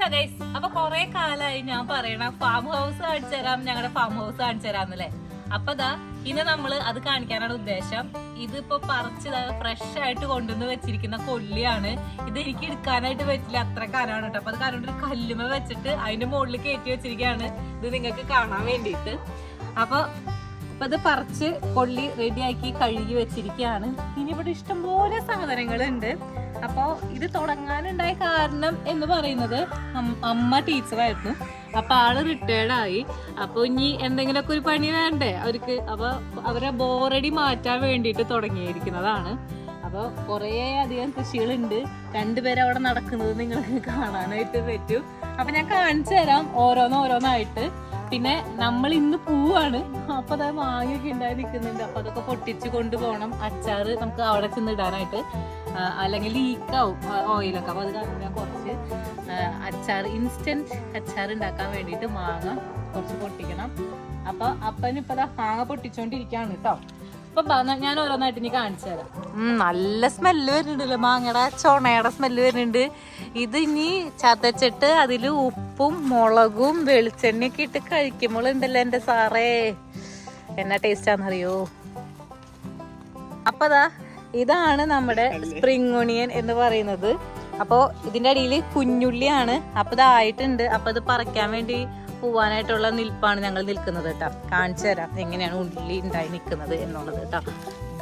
Hello guys, അപ്പൊ കൊറേ കാലമായി ഞാൻ പറയണ ഫാം ഹൗസ് കാണിച്ചു തരാം, ഞങ്ങളുടെ ഫാം ഹൗസ് കാണിച്ചു തരാന്നല്ലേ. അപ്പൊ ഇന്ന് നമ്മള് അത് കാണിക്കാനാണ് ഉദ്ദേശം. ഇതിപ്പോ പറിച്ച് ഫ്രഷ് ആയിട്ട് കൊണ്ടുവന്ന് വെച്ചിരിക്കുന്ന കൊള്ളിയാണ്. ഇത് എനിക്ക് എടുക്കാനായിട്ട് പറ്റില്ല, അത്ര കനാണ് കേട്ടോ. അപ്പൊ അത് കാരണം ഒരു കല്ലുമ വെച്ചിട്ട് അതിന്റെ മുകളിൽ കയറ്റി വെച്ചിരിക്കുകയാണ്, ഇത് നിങ്ങൾക്ക് കാണാൻ വേണ്ടിയിട്ട്. അപ്പൊ ഇത് പറിച്ച് കൊള്ളി റെഡിയാക്കി കഴുകി വെച്ചിരിക്കുകയാണ്. ഇനി ഇവിടെ ഇഷ്ടംപോലെ സാധനങ്ങളുണ്ട്. അപ്പോൾ ഇത് തുടങ്ങാനുണ്ടായ കാരണം എന്ന് പറയുന്നത് അമ്മ ടീച്ചറായിരുന്നു. അപ്പോൾ ആള് റിട്ടയർഡായി. അപ്പോൾ ഇനി എന്തെങ്കിലുമൊക്കെ ഒരു പണി വേണ്ടേ അവർക്ക്. അപ്പോൾ അവരെ ബോറടി മാറ്റാൻ വേണ്ടിയിട്ട് തുടങ്ങിയിരിക്കുന്നതാണ്. അപ്പോൾ കുറേ അധികം കൃഷികളുണ്ട്. രണ്ടുപേരും അവിടെ നടക്കുന്നത് നിങ്ങൾക്ക് കാണാനായിട്ട് പറ്റും. അപ്പം ഞാൻ കാണിച്ചു തരാം ഓരോന്നായിട്ട്. പിന്നെ നമ്മൾ ഇന്ന് പോവാണ്. അപ്പൊ അത് മാങ്ങയൊക്കെ ഉണ്ടായി നിൽക്കുന്നുണ്ട്. അപ്പൊ അതൊക്കെ പൊട്ടിച്ച് കൊണ്ടുപോകണം. അച്ചാറ് നമുക്ക് അവിടെ ചെന്നിടാനായിട്ട്, അല്ലെങ്കിൽ ലീക്കാവും ഓയിലൊക്കെ. അപ്പൊ അത് കാരണം ഞാൻ കുറച്ച് അച്ചാർ, ഇൻസ്റ്റന്റ് അച്ചാർ ഉണ്ടാക്കാൻ വേണ്ടിയിട്ട് മാങ്ങ കുറച്ച് പൊട്ടിക്കണം. അപ്പൊ അപ്പനിപ്പോ മാങ്ങ പൊട്ടിച്ചോണ്ടിരിക്കുകയാണ് കേട്ടോ. അപ്പൊ ഞാൻ ഓരോന്നായിട്ട് ഇനി കാണിച്ചു തരാം. നല്ല സ്മെല്ല് വരുന്നുണ്ടല്ലോ, മാങ്ങയുടെ ചൊണയുടെ സ്മെല്ല് വരുന്നുണ്ട്. ഇത് ഇനി ചതച്ചിട്ട് അതിൽ ഉപ്പും മുളകും വെളിച്ചെണ്ണയൊക്കെ ഇട്ട് കഴിക്കുമ്പോൾ ഉണ്ടല്ലോ എൻ്റെ സാറേ, എന്നാ ടേസ്റ്റാന്നറിയോ. അപ്പൊ ഇതാണ് നമ്മുടെ സ്പ്രിംഗ് ഓണിയൻ എന്ന് പറയുന്നത്. അപ്പോൾ ഇതിൻ്റെ അടിയിൽ കുഞ്ഞുള്ളിയാണ്. അപ്പോൾ ഇതായിട്ടുണ്ട്. അപ്പോൾ ഇത് പറിക്കാൻ വേണ്ടി പോവാനായിട്ടുള്ള നിൽപ്പാണ് ഞങ്ങൾ നിൽക്കുന്നത് കേട്ടോ. കാണിച്ചു തരാം എങ്ങനെയാണ് ഉള്ളി ഉണ്ടായി നിൽക്കുന്നത് എന്നുള്ളത് കേട്ടോ.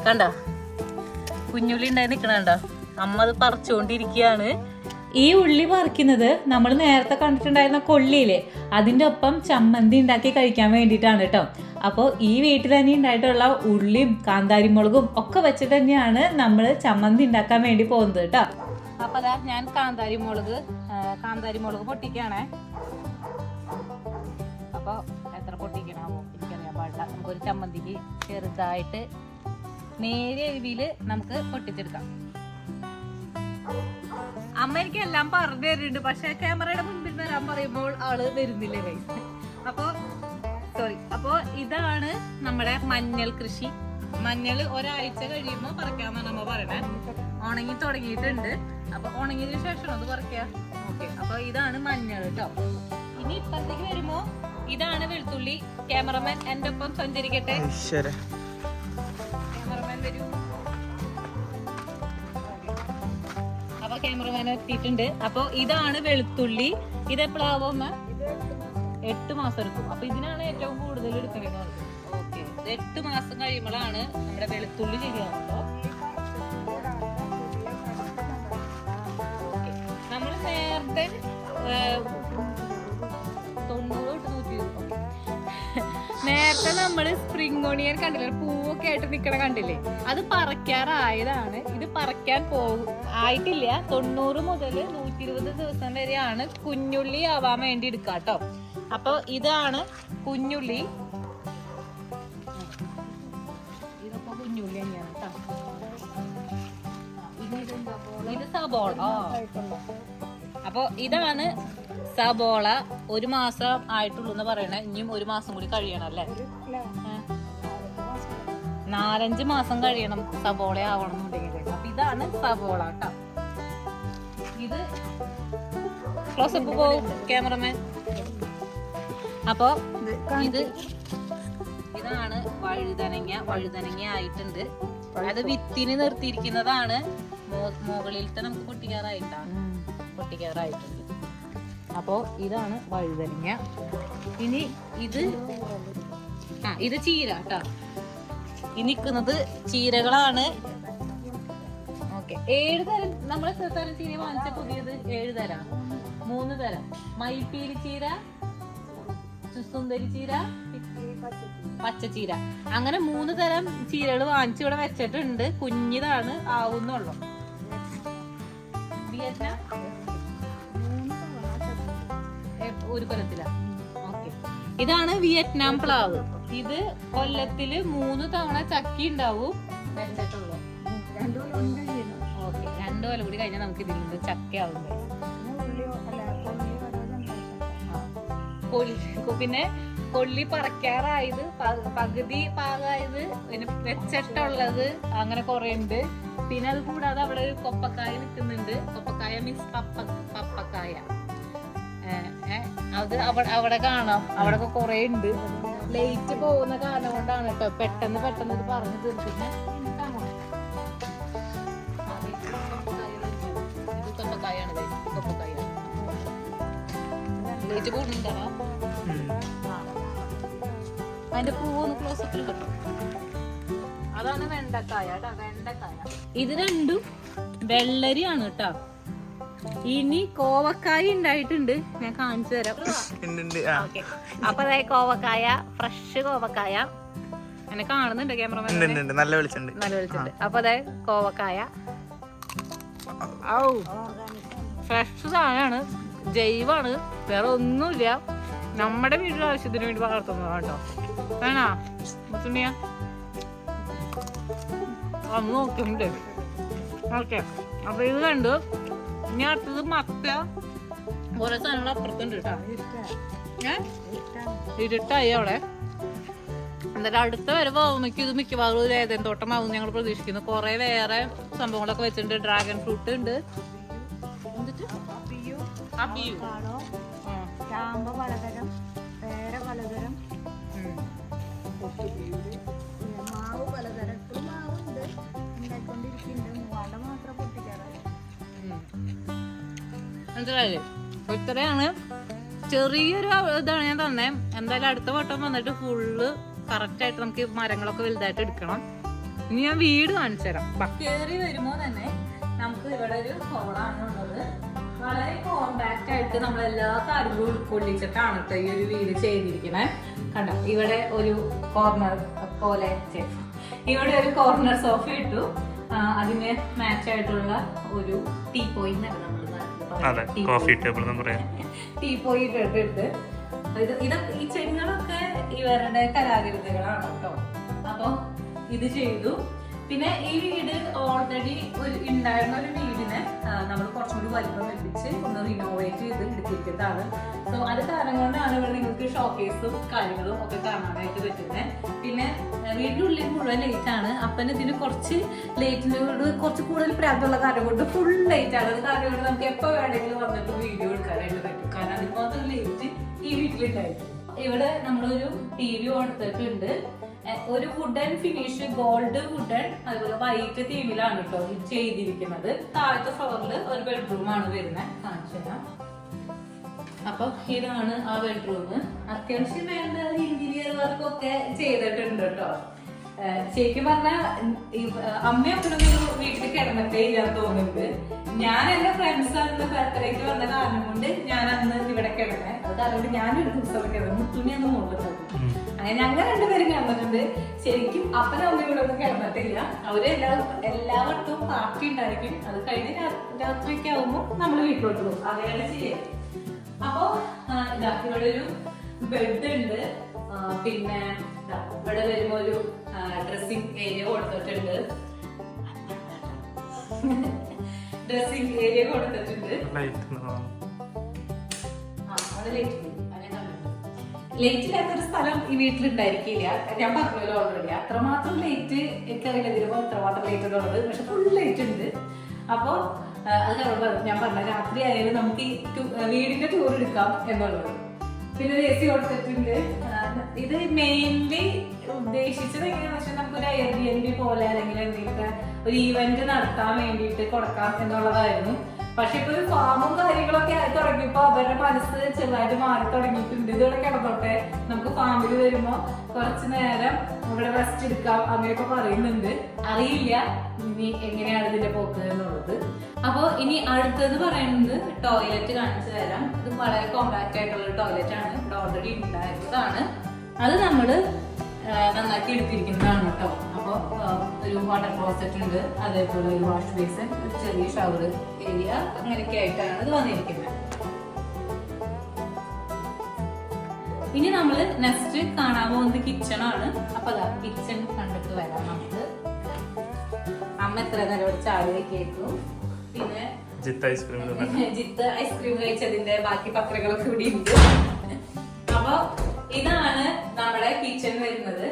കണ്ടോ, കുഞ്ഞുള്ളി ഉണ്ടായി നിൽക്കണ. അമ്മ അത് പറിച്ചുകൊണ്ടിരിക്കുകയാണ്. ഈ ഉള്ളി പറിക്കുന്നത് നമ്മൾ നേരത്തെ കണ്ടിട്ടുണ്ടായിരുന്ന കൊള്ളിയില്ലേ, അതിൻ്റെ ഒപ്പം ചമ്മന്തി ഉണ്ടാക്കി കഴിക്കാൻ വേണ്ടിയിട്ടാണ് കേട്ടോ. അപ്പോൾ ഈ വീട്ടിൽ തന്നെ ഉണ്ടായിട്ടുള്ള ഉള്ളിയും കാന്താരിമുളകും ഒക്കെ വെച്ചിട്ട് തന്നെയാണ് നമ്മൾ ചമ്മന്തി ഉണ്ടാക്കാൻ വേണ്ടി പോകുന്നത് കേട്ടോ. അപ്പോൾ ഞാൻ കാന്താരിമുളക് പൊട്ടിക്കുകയാണേ. അപ്പോൾ എത്ര പൊട്ടിക്കണമോ എനിക്കറിയാൻ പാടില്ല. നമുക്കൊരു ചമ്മന്തിക്ക് ചെറുതായിട്ട് നേരിയ രീതിയിൽ നമുക്ക് പൊട്ടിച്ചെടുക്കാം. അമ്മ എനിക്ക് എല്ലാം പറഞ്ഞു തരുന്നുണ്ട്, പക്ഷെ ക്യാമറയുടെ മുൻപിൽ വരാൻ പറയുമ്പോൾ ആള് വരുന്നില്ലേ ഗൈസ്. അപ്പോ ഇതാണ് നമ്മുടെ മഞ്ഞൾ കൃഷി. മഞ്ഞൾ ഒരാഴ്ച കഴിയുമ്പോൾ പറിക്കാമെന്നാണ് അമ്മ പറയണേ. ഉണങ്ങി തുടങ്ങിയിട്ടുണ്ട്. അപ്പൊ ഉണങ്ങിയതിനു ശേഷം അത് പറിക്കാം. ഓക്കെ, അപ്പൊ ഇതാണ് മഞ്ഞൾ കേട്ടോ. ഇനി ഇപ്പത്തേക്ക് വരുമ്പോ ഇതാണ് വെളുത്തുള്ളി. ക്യാമറമാൻ എന്റെ ഒപ്പം സഞ്ചരിക്കട്ടെ. ക്യാമറമാൻ വരൂ. അപ്പൊ ക്യാമറമാൻ എത്തിയിട്ടുണ്ട്. അപ്പൊ ഇതാണ് വെളുത്തുള്ളി. ഇതെപ്പോഴാവും? 8 മാസം എടുക്കും. അപ്പൊ ഇതിനാണ് ഏറ്റവും കൂടുതൽ എടുക്കുന്നത്. ഓക്കെ, 8 മാസം കഴിയുമ്പോഴാണ് നമ്മുടെ വെളുത്തുള്ളി ശരിയാവുമ്പോ. നമ്മൾ നേരത്തെ 90 നേരത്തെ നമ്മള് സ്പ്രിംഗ് ഓണിയൻ കണ്ടില്ലേ, പൂവൊക്കെ ആയിട്ട് നിക്കണ കണ്ടില്ലേ, അത് പറിക്കാറായതാണ്. ഇത് പറിക്കാൻ ആയിട്ടില്ല. 90 മുതൽ 120 ദിവസം വരെയാണ് കുഞ്ഞുള്ളി ആവാൻ വേണ്ടി എടുക്കുക കേട്ടോ. അപ്പൊ ഇതാണ് കുഞ്ഞുള്ളി. ഇതൊക്കെ കുഞ്ഞുള്ളി തന്നെയാണ് കേട്ടോ. ഇത് സബോള. അപ്പൊ ഇതാണ് സബോള. 1 മാസം ആയിട്ടുള്ളൂ എന്ന് പറയണേ. ഇനിയും 1 മാസം കൂടി കഴിയണം അല്ലേ? 4-5 മാസം കഴിയണം സബോള ആവണം എന്നുണ്ടെങ്കിൽ. അപ്പൊ ഇതാണ് സബോള കേട്ടോ. ഇത് ക്ലോസപ്പ് പോകും ക്യാമറമാൻ. അപ്പൊ ഇതാണ് വഴുതനങ്ങ ആയിട്ടുണ്ട്. അത് വിത്തിന് നിർത്തിയിരിക്കുന്നതാണ്. മുകളിലത്തെ നമുക്ക് പൊട്ടിക്കാറായിട്ടുണ്ട്. അപ്പോ ഇതാണ് വഴുതനങ്ങ. ഇനി ഇത് ചീര കേട്ടോ. ഈ നിൽക്കുന്നത് ചീരകളാണ്. ഓക്കെ, 7 തരം നമ്മൾ എത്ര തരം ചീര വാങ്ങിച്ച പുതിയത്? 7 തരം, 3 തരം. മയിൽപ്പീലി ചീര, സുന്ദരി ചീര, പച്ചച്ചീര, അങ്ങനെ 3 തരം ചീരകൾ വാങ്ങിച്ച് ഇവിടെ വെച്ചിട്ടുണ്ട്. കുഞ്ഞിതാണ് ആവുന്നുള്ളൂ. വിയറ്റ്നാം ഒരു കൊല്ലത്തില. ഓക്കെ, ഇതാണ് വിയറ്റ്നാം പ്ലാവ്. ഇത് കൊല്ലത്തില് 3 തവണ ചക്കി ഉണ്ടാവും വെച്ചിട്ടുള്ളൂ. 2 കൊല്ലം കൂടി കഴിഞ്ഞാൽ നമുക്ക് ഇതിൽ നിന്ന് ചക്കയാവും. പിന്നെ കൊള്ളി പറിക്കാറായത്, പകുതി പാകായത്, പിന്നെ വെച്ചിട്ടുള്ളത്, അങ്ങനെ കുറെ ഉണ്ട്. പിന്നെ അത് കൂടാതെ അവിടെ ഒരു കൊപ്പക്കായ നിൽക്കുന്നുണ്ട്. കൊപ്പക്കായ മീൻസ് പപ്പക്കായ. അത് അവിടെ കാണാം, അവിടെ ഒക്കെ കൊറേ ഉണ്ട്. ലൈറ്റ് പോകുന്ന കാരണം കൊണ്ടാണ് കേട്ടോ പെട്ടെന്ന് ഇത് പറഞ്ഞു തീർത്തിട്ട്. ലൈറ്റ് പോകുന്നുണ്ടോ? അതിന്റെ പൂവൊന്ന് ക്ലോസപ്പിൽ കിട്ടും. അതാണ് വെണ്ടക്കായ. ഇത് രണ്ടും വെള്ളരിയാണ് കേട്ടോ. ഇനി കോവക്കായ ഉണ്ടായിട്ടുണ്ട്, ഞാൻ കാണിച്ചു തരാം. അപ്പൊ അതായത് കോവക്കായ, ഫ്രഷ് കോവക്കായ എന്നെ കാണുന്നുണ്ട് ക്യാമറമാൻ, നല്ല വെളിച്ചുണ്ട്. അപ്പൊ അതായത് കോവക്കായ ഫ്രഷ് സാധനമാണ്, ജൈവമാണ്, വേറെ ഒന്നുമില്ല. നമ്മുടെ വീട്ടിലെ ആവശ്യത്തിന് വേണ്ടി വളർത്തുന്നതാണ് കേട്ടോ. വേണോ മുത്തുണ്ണിയ? അന്ന് നോക്കുന്നുണ്ട്. ഓക്കെ, അപ്പൊ ഇത് കണ്ടു. ഇനി അടുത്തത് മത്ത, ഓരോ സാധനങ്ങൾ അപ്പുറത്തുണ്ട് കേട്ടോ. ഇരുട്ടായി അവിടെ. എന്തായാലും അടുത്ത വരെ പോകുമ്പോഴേക്ക് ഇത് മിക്കവാറും ഒരു ഏതെങ്കിലും തോട്ടമാവും ഞങ്ങൾ പ്രതീക്ഷിക്കുന്നു. കുറെ വേറെ സംഭവങ്ങളൊക്കെ വെച്ചിട്ടുണ്ട്. ഡ്രാഗൺ ഫ്രൂട്ട് ഉണ്ട്, മനസ്സിലായില്ലേ? ഇത്രയാണ് ചെറിയൊരു ഇതാണ് ഞാൻ തന്നെ. എന്തായാലും അടുത്ത വട്ടം വന്നിട്ട് ഫുള്ള് കറക്റ്റ് ആയിട്ട് നമുക്ക് മരങ്ങളൊക്കെ വലുതായിട്ട് എടുക്കണം. ഇനി ഞാൻ വീട് കാണിച്ചു തരാം. കയറി വരുമ്പോ തന്നെ നമുക്ക് ഇവിടെ ഒരു ഹോളാണ് ഉള്ളത്. വളരെ കോമ്പാക്ട് ആയിട്ട് നമ്മളെല്ലാ കാര്യങ്ങളും ഉൾക്കൊള്ളിച്ചിട്ടാണ് കേട്ടോ ഈ ഒരു വീട് ചെയ്തിരിക്കണേ. കണ്ടോ, ഇവിടെ ഒരു കോർണർ പോലെ ഇവിടെ ഒരു കോർണർ സോഫ ഇട്ടു. അതിന് മാച്ച് ആയിട്ടുള്ള ഒരു ടീ പോയി ഇട്ടിട്ട് ഈ ചെടികളൊക്കെ ഇവരുടെ കലാകൃതികളാണ് കേട്ടോ. അപ്പൊ ഇത് ചെയ്തു. പിന്നെ ഈ വീട് ഓൾറെഡി ഉണ്ടായിരുന്ന ഒരു വീടിനെ നമ്മൾ കുറച്ചും കൂടി വലിപ്പം വെപ്പിച്ച് ഒന്ന് റിനോവേറ്റ് ചെയ്ത് എടുത്തിരിക്കുന്നതാണ്. സോ അത് കാരണം കൊണ്ടാണ് ഇവിടെ നിങ്ങൾക്ക് ഷോക്കേസും കാര്യങ്ങളും ഒക്കെ കാണാനായിട്ട് പറ്റുന്നത്. പിന്നെ വീടിന്റെ ഉള്ളിൽ മുഴുവൻ ലൈറ്റ് ആണ്. അപ്പൻ ഇതിന് കുറച്ച് ലൈറ്റിനോട് കുറച്ച് കൂടുതൽ പ്രാന്തുള്ള കാര്യം കൊണ്ട് ഫുൾ ലൈറ്റ് ആണ്. അത് കാരണം കൊണ്ട് നമുക്ക് എപ്പോ വേണമെങ്കിലും വന്നിട്ട് വീഡിയോ എടുക്കാനായിട്ട് പറ്റും. കാരണം അതിനകത്ത് ലൈറ്റ് ഈ വീട്ടിലുണ്ടായിരിക്കും. ഇവിടെ നമ്മളൊരു TV കൊടുത്തിട്ടുണ്ട്. ഒരു വുഡൻ ഫിനിഷ്, ഗോൾഡ് വുഡൻ, അതുപോലെ വൈറ്റ് തീമിലാണ് കേട്ടോ ഇത് ചെയ്തിരിക്കുന്നത്. താഴത്തെ ഫ്ലോറിൽ ഒരു ബെഡ്റൂം ആണ് വരുന്നത്, കാണിച്ചു തരാം. അപ്പൊ ഇതാണ് ആ ബെഡ്റൂം. അത്യാവശ്യം വേണ്ട ഇന്റീരിയർ വർക്കൊക്കെ ചെയ്തിട്ടുണ്ട് കേട്ടോ. ശരിക്കും പറഞ്ഞാൽ അമ്മയൊക്കെ വീട്ടിൽ കിടന്നിട്ടേ ഇല്ലാന്ന് തോന്നുന്നുണ്ട്. ഞാൻ എന്റെ ഫ്രണ്ട്സ് അന്ന് ബർത്ത്ഡേക്ക് വന്ന കാരണം കൊണ്ട് ഞാൻ അന്ന് ഇവിടെ കിടന്നേ. അത് കാരണം ഞാനൊരു ദിവസം കിടന്നു, മുത്തുണി അന്ന് മുകളിൽ നോക്കും. അങ്ങനെ ഞങ്ങൾ രണ്ടുപേരും കിടന്നിട്ടുണ്ട്. ശരിക്കും അപ്പനും അമ്മയും ഇവിടെ ഒന്നും കിടന്നിട്ടില്ല. അവര് എല്ലാവർക്കും പാർട്ടി ഉണ്ടായിരിക്കും. അത് കഴിഞ്ഞ് രാത്രിയൊക്കെ ആവുമ്പോൾ നമ്മൾ വീട്ടിലോട്ട് പോകും. അങ്ങനെയാണ് ചെയ്യുന്നത്. അപ്പൊ ഇവിടെ ഒരു ബെഡ് ഉണ്ട്. പിന്നെ ഇവിടെ വരുമ്പോ ഒരു ഡ്രസ്സിംഗ് ഏരിയ കൊടുത്തിട്ടുണ്ട്. ലൈറ്റ് ഇല്ലാത്തൊരു സ്ഥലം ഈ വീട്ടിലുണ്ടായിരിക്കില്ല. ഞാൻ പറഞ്ഞല്ലോ ഓൾറെഡി. അത്രമാത്രം ലൈറ്റ് എനിക്കറിയില്ല ഇതിലിപ്പോ എത്രമാത്രം ലൈറ്റ് ഉള്ളത്. പക്ഷെ ഫുൾ ലൈറ്റ് ഉണ്ട്. അപ്പൊ അത് ഞാൻ പറഞ്ഞ രാത്രി ആയാലും നമുക്ക് ഈ വീടിന്റെ ടൂർ എടുക്കാം എന്നുള്ളത്. പിന്നെ ഒരു AC കൊടുത്തിട്ടുണ്ട്. ഇത് മെയിൻലി ഉദ്ദേശിച്ചത് എങ്ങനെയാണെന്ന് വെച്ചാൽ നമുക്കൊരു Airbnb പോലെ അല്ലെങ്കിൽ എന്തെങ്കിലുമൊക്കെ ഒരു ഈവന്റ് നടത്താൻ വേണ്ടിയിട്ട് കൊടുക്കാം എന്നുള്ളതായിരുന്നു. പക്ഷെ ഇപ്പൊ ഒരു ഫാമും കാര്യങ്ങളൊക്കെ ആയി തുടങ്ങിയപ്പോ അവരുടെ മനസ്സ് ചെറുതായിട്ട് മാറി തുടങ്ങിയിട്ടുണ്ട്. ഇതോടെ കിടന്നോട്ടെ, നമുക്ക് ഫാമിൽ വരുമ്പോ കുറച്ചു നേരം ഇവിടെ റെസ്റ്റ് എടുക്കാം അങ്ങനെയൊക്കെ പറയുന്നുണ്ട്. അറിയില്ല ഇനി എങ്ങനെയാണ് ഇതിന്റെ പോക്ക് എന്നുള്ളത്. അപ്പൊ ഇനി അടുത്തത് പറയുന്നത് ടോയ്ലറ്റ് കാണിച്ചു തരാം. ഇത് വളരെ കോമ്പാക്ട് ആയിട്ടുള്ള ടോയ്ലറ്റ് ആണ്. ഇവിടെ ഓൾറെഡി ഉണ്ടായിരുന്നതാണ്. അത് നമ്മള് നന്നാക്കി എടുത്തിരിക്കുന്നതാണ് കേട്ടോ. അപ്പൊ ഒരു വാട്ടർ ക്ലോസറ്റ് ഉണ്ട്, അതേപോലെ ഒരു വാഷ് ബേസിൻ, ഒരു ചെറിയ ഷവർ ഏരിയ, അങ്ങനെയൊക്കെ ആയിട്ടാണ് ഇത് വന്നിരിക്കുന്നത്. ഇനി നമ്മള് നെക്സ്റ്റ് കാണാൻ പോകുന്നത് കിച്ചൺ ആണ്. അപ്പൊ അതാ കിച്ചൺ കണ്ടിട്ട് വരാം നമുക്ക്. അമ്മ എത്ര നേരം ചായ കേൾക്കും. പിന്നെ ജിത്ത് ഐസ്ക്രീം കഴിച്ചതിന്റെ ബാക്കി പത്രങ്ങളൊക്കെ ഇവിടെ ഉണ്ട്. അപ്പൊ ഇതാണ് നമ്മുടെ കിച്ചൺ വരുന്നത്.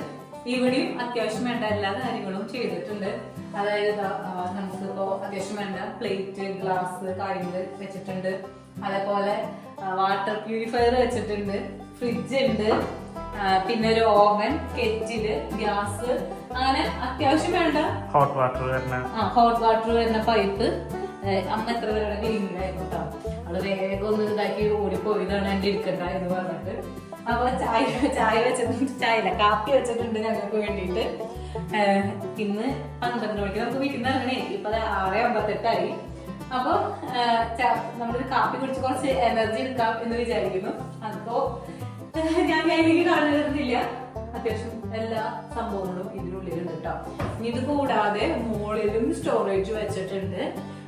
ഇവിടെയും അത്യാവശ്യം വേണ്ട എല്ലാ കാര്യങ്ങളും ചെയ്തിട്ടുണ്ട്. അതായത് നമുക്കിപ്പോ അത്യാവശ്യം വേണ്ട പ്ലേറ്റ്, ഗ്ലാസ് കാര്യങ്ങൾ വെച്ചിട്ടുണ്ട്. അതേപോലെ വാട്ടർ പ്യൂരിഫയർ വെച്ചിട്ടുണ്ട്, ഫ്രിഡ്ജ് ഉണ്ട്, പിന്നെ ഒരു ഓവൻ, കെറ്റില്, ഗ്യാസ്, അങ്ങനെ അത്യാവശ്യം വേണ്ട ഹോട്ട് വാട്ടർ വരുന്ന പൈപ്പ്. അമ്മ എത്ര പേരുടെ ക്ലീനിങ്ങിലായിരുന്നു കേട്ടോ. അവള് വേഗം ഒന്ന് ഇതാക്കി ഓടിപ്പോയതാണ് എന്റെ ഇരിക്കണ്ട എന്ന് പറഞ്ഞിട്ട്. അപ്പൊ ചായ വെച്ചിട്ടുണ്ട്, ചായല്ല കാപ്പി വെച്ചിട്ടുണ്ട് ഞങ്ങൾക്ക് വേണ്ടിയിട്ട്. ഇന്ന് 12 മണിക്ക് നമുക്ക് വീട്ടിൽ നിന്ന് ഇറങ്ങണേ. ഇപ്പൊ 6:58 അപ്പൊ നമ്മളൊരു കാപ്പി കുടിച്ച് കുറച്ച് എനർജി എടുക്കാം എന്ന് വിചാരിക്കുന്നു. അപ്പോ ഞാൻ കയ്യിലേക്ക് കാണുന്നില്ല, അത്യാവശ്യം എല്ലാ സംഭവങ്ങളും ഇതിനുള്ളിലുണ്ട് കേട്ടോ. ഇത് കൂടാതെ മുകളിലും സ്റ്റോറേജ് വെച്ചിട്ടുണ്ട്,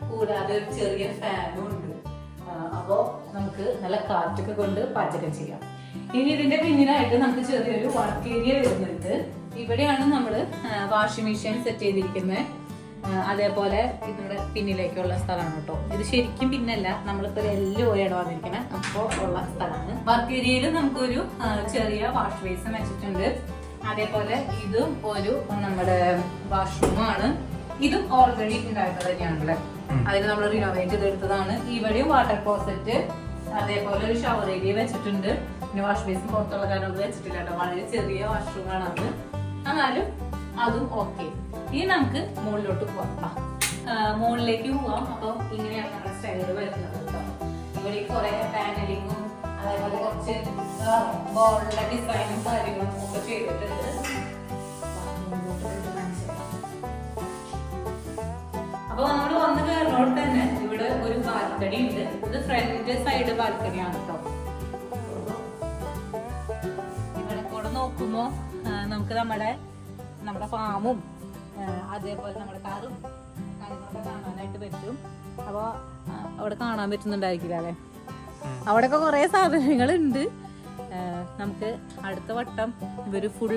കൂടാതെ ഒരു ചെറിയ ഫാനും ഉണ്ട്. അപ്പോ നമുക്ക് നല്ല കാറ്റൊക്കെ കൊണ്ട് പാചകം ചെയ്യാം. ഇനി ഇതിന്റെ പിന്നിലായിട്ട് നമുക്ക് ചെറിയൊരു വർക്ക് ഏരിയ വരുന്നുണ്ട്. ഇവിടെയാണ് നമ്മള് വാഷിംഗ് മെഷീൻ സെറ്റ് ചെയ്തിരിക്കുന്നത്. അതേപോലെ ഇതിന്റെ പിന്നിലേക്കുള്ള സ്ഥലമാണ് കേട്ടോ. ഇത് ശരിക്കും പിന്നല്ല, നമ്മളിപ്പോ എല്ലാം ഓരോ വന്നിരിക്കണേ അപ്പോൾ ഉള്ള സ്ഥലമാണ്. വർക്ക് ഏരിയയിൽ നമുക്കൊരു ചെറിയ വാഷ് ബേസിൻ വെച്ചിട്ടുണ്ട്. അതേപോലെ ഇതും ഒരു നമ്മുടെ വാഷ്റൂമാണ്. ഇതും ഓൾറെഡി ഉണ്ടായിരുന്നത് തന്നെയാണല്ലേ, അതിന് നമ്മൾ റിനോവേറ്റ് ചെയ്തെടുത്തതാണ്. ഇവിടെയും വാട്ടർ ക്ലോസറ്റ്, അതേപോലെ ഒരു ഷവർ ഏരിയ വെച്ചിട്ടുണ്ട്. പിന്നെ വാഷ് ബേസിൻ പുറത്തുള്ള കാരണം വെച്ചിട്ടില്ല കേട്ടോ, വളരെ ചെറിയ വാഷ്റൂമാണ് അത്. എന്നാലും അതും ഓക്കെ. ഇനി നമുക്ക് മുകളിലോട്ട് പോവാം, മുകളിലേക്ക് പോവാം. അപ്പൊ ഇങ്ങനെയാണ് നമ്മുടെ സ്റ്റൈൽ വരുന്നത് കേട്ടോ. ഇവിടെ കുറെ പാനലിങ്ങും അതേപോലെ കുറച്ച് ബോളിന്റെ ഡിസൈനും കാര്യങ്ങളും ഒക്കെ ചെയ്തിട്ടുണ്ട്. അപ്പൊ നമ്മൾ വന്ന് കയറുന്നോട് തന്നെ ഇവിടെ ഒരു ബാൽക്കണി ഉണ്ട്. ഇത് ഫ്രണ്ട് സൈഡ് ബാൽക്കണിയാണ് കേട്ടോ. ഇവിടെ കൂടെ നോക്കുമ്പോ നമുക്ക് നമ്മുടെ ഫാമും അതേപോലെ നമ്മുടെ കാറും കാര്യങ്ങളൊക്കെ കാണാനായിട്ട് പറ്റും. അപ്പൊ അവിടെ കാണാൻ പറ്റുന്നുണ്ടായിരിക്കില്ല അല്ലെ, അവിടെയൊക്കെ കുറെ സാധനങ്ങളുണ്ട്. നമുക്ക് അടുത്ത വട്ടം ഇവര് ഫുൾ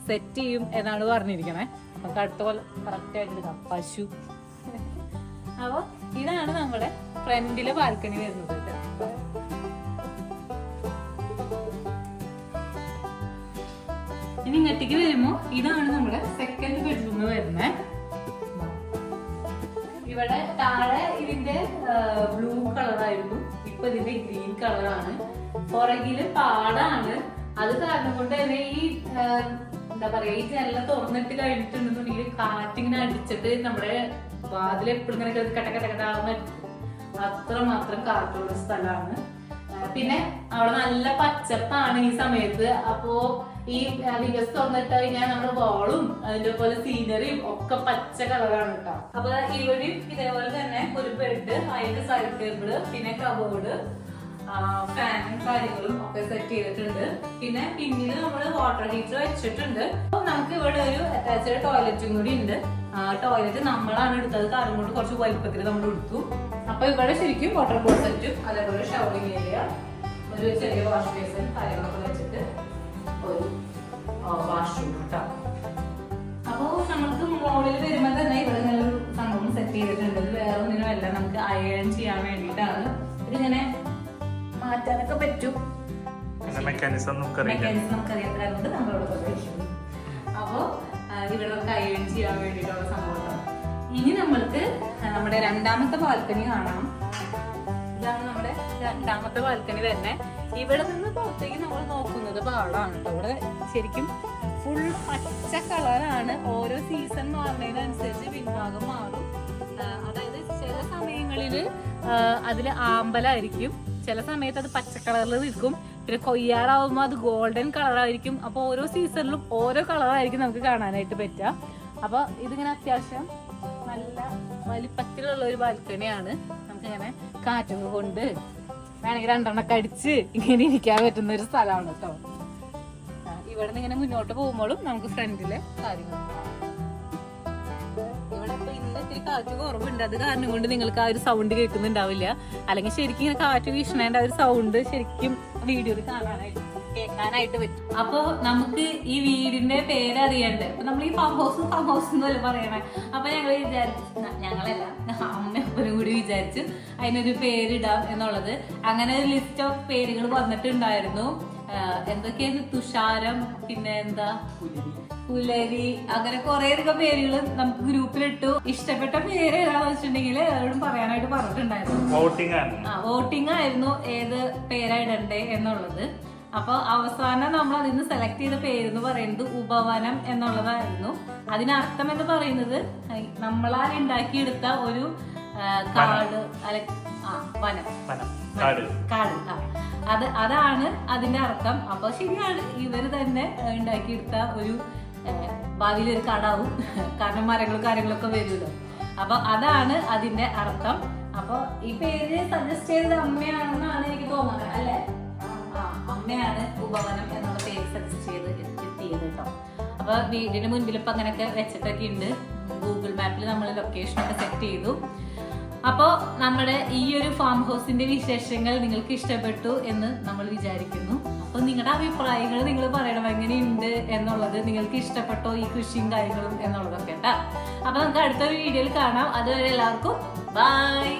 സെറ്റ് ചെയ്യും എന്നാണ് പറഞ്ഞിരിക്കണേ. നമുക്ക് അടുത്ത പോലെ കറക്റ്റ് ആയിട്ട് എടുക്കാം പശു. അപ്പൊ ഇതാണ് നമ്മുടെ ഫ്രണ്ടിലെ ബാൽക്കണി വരുന്നത്. ഇനി ഇങ്ങോട്ടേക്ക് വരുമ്പോ ഇതാണ് നമ്മുടെ സെക്കൻഡ് ബെഡ്റൂം വരുന്നത്. ഇവിടെ താഴെ ഇതിന്റെ ബ്ലൂ കളറായിരുന്നു, ഇപ്പൊ ഇതിന്റെ ഗ്രീൻ കളറാണ്. പുറകില് പാടാണ്. അത് കാരണം കൊണ്ട് തന്നെ ഈ എന്താ പറയാ, ഈ ജനല തുറന്നിട്ട് കഴിഞ്ഞിട്ടുണ്ടെന്നുണ്ടെങ്കിൽ കാറ്റിങ്ങനെ അടിച്ചിട്ട് നമ്മുടെ വാതിൽ എപ്പോഴും ഇങ്ങനെ കട്ടകട്ടകട്ടാവുന്ന അത്രമാത്രം കാറ്റുള്ള സ്ഥലമാണ്. പിന്നെ അവിടെ നല്ല പച്ചപ്പാണ് ഈ സമയത്ത്. അപ്പോ ഈ വികസ് തുറന്നിട്ട് കഴിഞ്ഞാൽ നമ്മുടെ വാളും അതിന്റെ പോലെ സീനറിയും ഒക്കെ പച്ച കളറാണ് കേട്ടോ. അപ്പൊ ഇവിടെയും ഇതേപോലെ തന്നെ ഒരു ബെഡ്, അതിന്റെ സൈഡ് ടേബിള്, പിന്നെ കബോർഡ്, ഫാനും കാര്യങ്ങളും ഒക്കെ സെറ്റ് ചെയ്തിട്ടുണ്ട്. പിന്നെ പിന്നീട് നമ്മള് വാട്ടർ ഹീറ്റർ വെച്ചിട്ടുണ്ട്. അപ്പൊ നമുക്ക് ഇവിടെ ഒരു അറ്റാച്ച്ഡ് ടോയ്ലറ്റും കൂടി ഉണ്ട്. ടോയ്ലറ്റ് നമ്മളാണ് എടുത്തത്, കാരണം കൊണ്ട് കുറച്ച് വലുപ്പത്തിൽ നമ്മൾ എടുത്തു. അപ്പൊ ഇവിടെ ശരിക്കും വാട്ടർ ക്ലോസറ്റും അതേപോലെ ഷവറിംഗ് ഏരിയ, ഒരു ചെറിയ വാഷ് ബേസിൻ കാര്യങ്ങളൊക്കെ വെച്ചിട്ട് ഒരു വാഷ്റൂം കേട്ടോ. അപ്പൊ നമുക്ക് മുകളിൽ വരുമ്പോ തന്നെ ഇവിടെ നല്ലൊരു സംഭവം സെറ്റ് ചെയ്തിട്ടുണ്ട്. വേറെ ഒന്നിനുമല്ല, നമുക്ക് അയൺ ചെയ്യാൻ വേണ്ടിയിട്ടാണ്. ഇതിങ്ങനെ മാറ്റാനൊക്കെ പറ്റും. മെക്കാനിസം നമുക്കറിയാത്തതുകൊണ്ട് നമ്മളിവിടെ വെക്കുന്നു. അപ്പൊ ഇവിടെ നമുക്ക് അയൺ ചെയ്യാൻ വേണ്ടിയിട്ടുള്ള സംഭവം. ഇനി നമ്മൾക്ക് നമ്മുടെ രണ്ടാമത്തെ ബാൽക്കണി കാണാം. ഇതാണ് നമ്മുടെ രണ്ടാമത്തെ ബാൽക്കണി തന്നെ. ഇവിടെ നിന്ന് പുറത്തേക്ക് നമ്മൾ നോക്കുന്നത് പാടാണ് കേട്ടോ. ഇവിടെ ശരിക്കും ഫുൾ പച്ച കളറാണ്. ഓരോ സീസൺ മാറുന്നതിനനുസരിച്ച് പിൻഭാഗം മാറും. അതായത് ചില സമയങ്ങളിൽ അതിൽ ആമ്പലായിരിക്കും, ചില സമയത്ത് അത് പച്ച കളറിൽ നിൽക്കും, പിന്നെ കൊയ്യാറാവുമ്പോൾ അത് ഗോൾഡൻ കളറായിരിക്കും. അപ്പോൾ ഓരോ സീസണിലും ഓരോ കളറായിരിക്കും നമുക്ക് കാണാനായിട്ട് പറ്റുക. അപ്പോൾ ഇതിങ്ങനെ അത്യാവശ്യം നല്ല വലിപ്പത്തിലുള്ള ഒരു ബാൽക്കണിയാണ്. നമുക്കിങ്ങനെ കാറ്റൊക്കെ കൊണ്ട് വേണമെങ്കിൽ രണ്ടെണ്ണൊക്കെ അടിച്ച് ഇങ്ങനെ ഇരിക്കാൻ പറ്റുന്ന ഒരു സ്ഥലമാണ് കേട്ടോ. ഇവിടെ നിന്ന് ഇങ്ങനെ മുന്നോട്ട് പോകുമ്പോഴും നമുക്ക് ഫ്രണ്ടിലെ കാര്യങ്ങൾ. ഇവിടെ ഇപ്പൊ ഇന്ന് ഇത്തിരി കാറ്റ് കുറവുണ്ട്, അത് കാരണം കൊണ്ട് നിങ്ങൾക്ക് ആ ഒരു സൗണ്ട് കേൾക്കുന്നുണ്ടാവില്ല. അല്ലെങ്കിൽ ശരിക്കും ഇങ്ങനെ കാറ്റ് വീശണേണ്ട ആ ഒരു സൗണ്ട് ശരിക്കും വീഡിയോയിൽ കേൾക്കാനായിട്ട് പറ്റും. അപ്പൊ നമുക്ക് ഈ വീടിന്റെ പേരറിയണ്ടേ. അപ്പൊ നമ്മൾ ഈ ഫാം ഹൗസ് എന്നല്ല പറയണേ. അപ്പൊ ഞങ്ങളല്ല അമ്മ എപ്പോഴും കൂടി വിചാരിച്ചു അതിനൊരു പേരിടാം എന്നുള്ളത്. അങ്ങനെ ഒരു ലിസ്റ്റ് ഓഫ് പേരുകൾ വന്നിട്ടുണ്ടായിരുന്നു. എന്തൊക്കെയാണ്, തുഷാരം, പിന്നെ എന്താ പുലരി, അങ്ങനെ കുറെ അധികം പേരുകൾ നമുക്ക് ഗ്രൂപ്പിലിട്ടു. ഇഷ്ടപ്പെട്ട പേര് ഏതാണെന്ന് വെച്ചിട്ടുണ്ടെങ്കിൽ എല്ലാവരോടും പറയാനായിട്ട് പറഞ്ഞിട്ടുണ്ടായിരുന്നു. വോട്ടിംഗ് ആയിരുന്നു ഏത് പേരാ ഇടണ്ടേ എന്നുള്ളത്. അപ്പൊ അവസാനം നമ്മൾ അതിന് സെലക്ട് ചെയ്ത പേരെന്ന് പറയുന്നത് ഉപവനം എന്നുള്ളതായിരുന്നു. അതിനർത്ഥം എന്ന് പറയുന്നത് നമ്മളാൽ ഉണ്ടാക്കിയെടുത്ത ഒരു കാട് അല്ല വനം, കാട്. അതാണ് അതിന്റെ അർത്ഥം. അപ്പൊ ശരിയാണ്, ഇവര് തന്നെ ഉണ്ടാക്കിയെടുത്ത ഒരു ഭാവിയിൽ ഒരു കാടാവും, കാരണം മരങ്ങളും കാര്യങ്ങളൊക്കെ വരുമല്ലോ. അപ്പൊ അതാണ് അതിന്റെ അർത്ഥം. അപ്പൊ ഈ പേര് സജസ്റ്റ് ചെയ്തത് അമ്മയാണെന്നാണ് എനിക്ക് തോന്നുന്നത്, അല്ലെ? അമ്മയാണ് ഉപവനം എന്നുള്ള പേര് സജസ്റ്റ് ചെയ്ത് എത്തിയത് കേട്ടോ. അപ്പൊ വീടിന് മുൻപിൽ ഇപ്പൊ അങ്ങനെയൊക്കെ വെച്ചിട്ടൊക്കെ ഉണ്ട്. ഗൂഗിൾ മാപ്പിൽ നമ്മൾ ലൊക്കേഷനൊക്കെ സെറ്റ് ചെയ്തു. അപ്പോൾ നമ്മുടെ ഈ ഒരു ഫാം ഹൗസിന്റെ വിശേഷങ്ങൾ നിങ്ങൾക്ക് ഇഷ്ടപ്പെട്ടു എന്ന് നമ്മൾ വിചാരിക്കുന്നു. അപ്പൊ നിങ്ങളുടെ അഭിപ്രായങ്ങൾ നിങ്ങൾ പറയണം, എങ്ങനെയുണ്ട് എന്നുള്ളത്, നിങ്ങൾക്ക് ഇഷ്ടപ്പെട്ടോ ഈ കൃഷിയും കാര്യങ്ങളും എന്നുള്ളതൊക്കെ കേട്ടാ. അപ്പൊ നമുക്ക് അടുത്തൊരു വീഡിയോയിൽ കാണാം. അതുവരെ എല്ലാവർക്കും ബൈ.